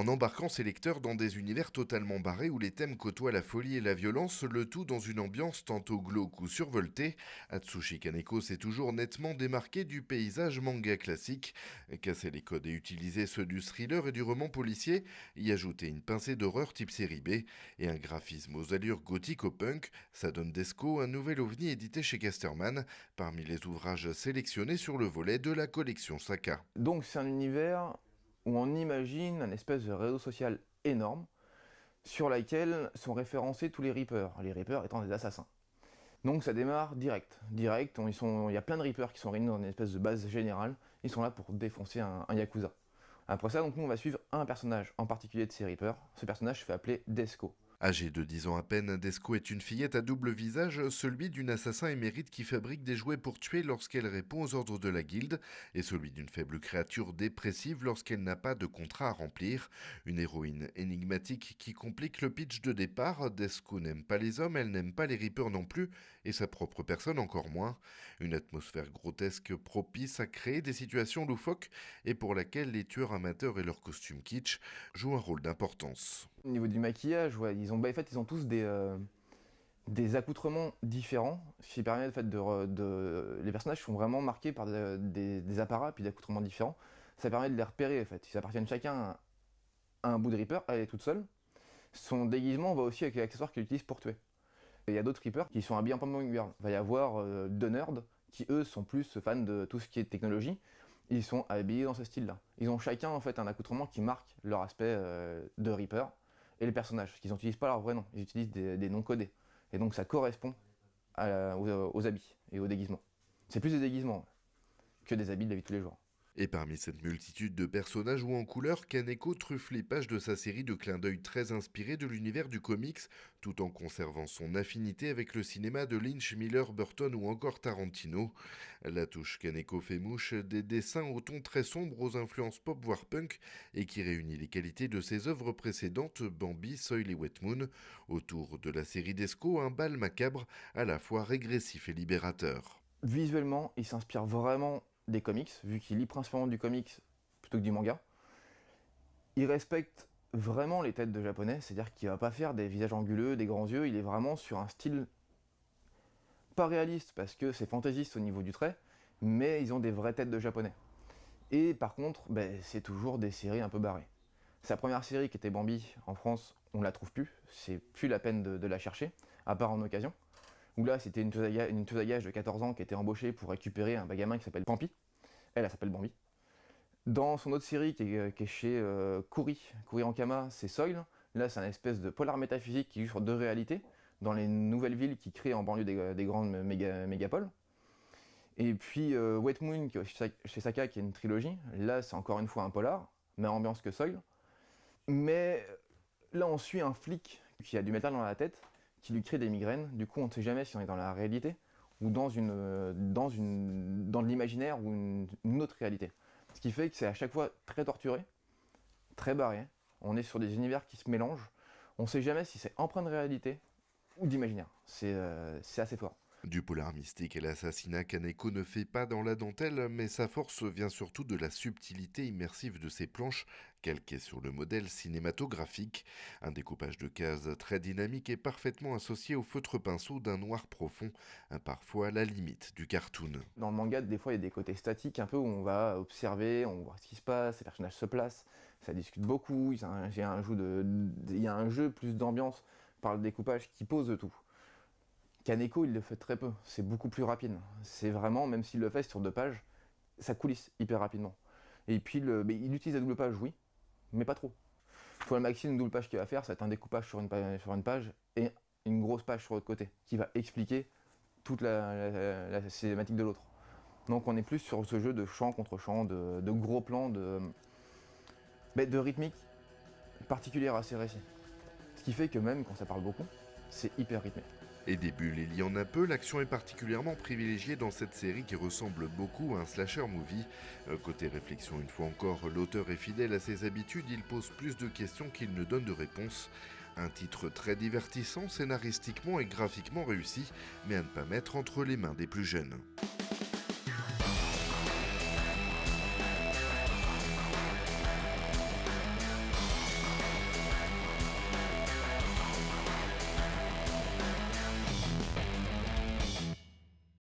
en embarquant ses lecteurs dans des univers totalement barrés où les thèmes côtoient la folie et la violence, le tout dans une ambiance tantôt glauque ou survoltée. Atsushi Kaneko s'est toujours nettement démarqué du paysage manga classique. Casser les codes et utiliser ceux du thriller et du roman policier, y ajouter une pincée d'horreur type série B et un graphisme aux allures gothiques au punk, ça donne Desco, un nouvel ovni édité chez Casterman, parmi les ouvrages sélectionnés sur le volet de la collection Saka. Donc c'est un univers où on imagine un espèce de réseau social énorme sur lequel sont référencés tous les Reapers étant des assassins. Donc ça démarre direct. Direct, il y a plein de Reapers qui sont réunis dans une espèce de base générale, ils sont là pour défoncer un Yakuza. Après ça, donc nous on va suivre un personnage en particulier de ces Reapers, ce personnage se fait appeler Desco. Âgée de 10 ans à peine, Desco est une fillette à double visage, celui d'une assassin émérite qui fabrique des jouets pour tuer lorsqu'elle répond aux ordres de la guilde, et celui d'une faible créature dépressive lorsqu'elle n'a pas de contrat à remplir. Une héroïne énigmatique qui complique le pitch de départ. Desco n'aime pas les hommes, elle n'aime pas les Reapers non plus, et sa propre personne encore moins. Une atmosphère grotesque propice à créer des situations loufoques, et pour laquelle les tueurs amateurs et leurs costumes kitsch jouent un rôle d'importance. Au niveau du maquillage, ouais, ils ont tous des accoutrements différents, ce qui permet les personnages sont vraiment marqués par des apparats puis d'accoutrements différents. Ça permet de les repérer en fait. Ils appartiennent chacun à un bout de Reaper, elle est toute seule. Son déguisement va aussi avec les accessoires qu'il utilise pour tuer. Et il y a d'autres Reapers qui sont habillés en Pompon Girl. Il va y avoir deux nerds qui eux sont plus fans de tout ce qui est technologie. Ils sont habillés dans ce style-là. Ils ont chacun en fait un accoutrement qui marque leur aspect de Reaper et les personnages, parce qu'ils n'utilisent pas leur vrai nom, ils utilisent des noms codés. Et donc ça correspond aux habits et aux déguisements. C'est plus des déguisements que des habits de la vie de tous les jours. Et parmi cette multitude de personnages ou en couleur, Kaneko truffe les pages de sa série de clins d'œil très inspirés de l'univers du comics, tout en conservant son affinité avec le cinéma de Lynch, Miller, Burton ou encore Tarantino. La touche Kaneko fait mouche, des dessins au ton très sombre aux influences pop voire punk, et qui réunit les qualités de ses œuvres précédentes, Bambi, Soil et Wet Moon. Autour de la série Desco, un bal macabre, à la fois régressif et libérateur. Visuellement, il s'inspire vraiment des comics, vu qu'il lit principalement du comics plutôt que du manga. Il respecte vraiment les têtes de japonais, c'est-à-dire qu'il va pas faire des visages anguleux, des grands yeux, il est vraiment sur un style pas réaliste parce que c'est fantaisiste au niveau du trait, mais ils ont des vraies têtes de japonais. Et par contre, c'est toujours des séries un peu barrées. Sa première série qui était Bambi en France, on la trouve plus, c'est plus la peine de la chercher, à part en occasion. Où là c'était une tueuse à gages de 14 ans qui était embauchée pour récupérer un gamin qui s'appelle Pampi. Elle s'appelle Bambi. Dans son autre série qui est chez Kuri Ankama, c'est Soil. Là c'est un espèce de polar métaphysique qui joue sur deux réalités, dans les nouvelles villes qui créent en banlieue des grandes mégapoles. Et puis Wet Moon qui est chez Saka qui est une trilogie. Là c'est encore une fois un polar, même ambiance que Soil. Mais là on suit un flic qui a du métal dans la tête, qui lui crée des migraines. Du coup, on ne sait jamais si on est dans la réalité ou dans de l'imaginaire ou une autre réalité. Ce qui fait que c'est à chaque fois très torturé, très barré. On est sur des univers qui se mélangent. On ne sait jamais si c'est empreint de réalité ou d'imaginaire. C'est assez fort. Du polar mystique et l'assassinat, Kaneko ne fait pas dans la dentelle, mais sa force vient surtout de la subtilité immersive de ses planches, calquées sur le modèle cinématographique. Un découpage de cases très dynamique et parfaitement associé au feutre pinceau d'un noir profond, parfois à la limite du cartoon. Dans le manga, des fois, il y a des côtés statiques, un peu où on va observer, on voit ce qui se passe, les personnages se placent, ça discute beaucoup, il y a un jeu plus d'ambiance par le découpage qui pose de tout. Kaneko, il le fait très peu, c'est beaucoup plus rapide. C'est vraiment, même s'il le fait sur deux pages, ça coulisse hyper rapidement. Et puis, il utilise la double page, oui, mais pas trop. Pour le maxi, une double page qu'il va faire, ça va être un découpage sur une page et une grosse page sur l'autre côté, qui va expliquer toute la cinématique de l'autre. Donc on est plus sur ce jeu de champ contre champ, de gros plans, de rythmique particulière à ces récits. Ce qui fait que même quand ça parle beaucoup, c'est hyper rythmé. Et des bulles, il y en a peu, l'action est particulièrement privilégiée dans cette série qui ressemble beaucoup à un slasher movie. Côté réflexion, une fois encore, l'auteur est fidèle à ses habitudes, il pose plus de questions qu'il ne donne de réponses. Un titre très divertissant, scénaristiquement et graphiquement réussi, mais à ne pas mettre entre les mains des plus jeunes.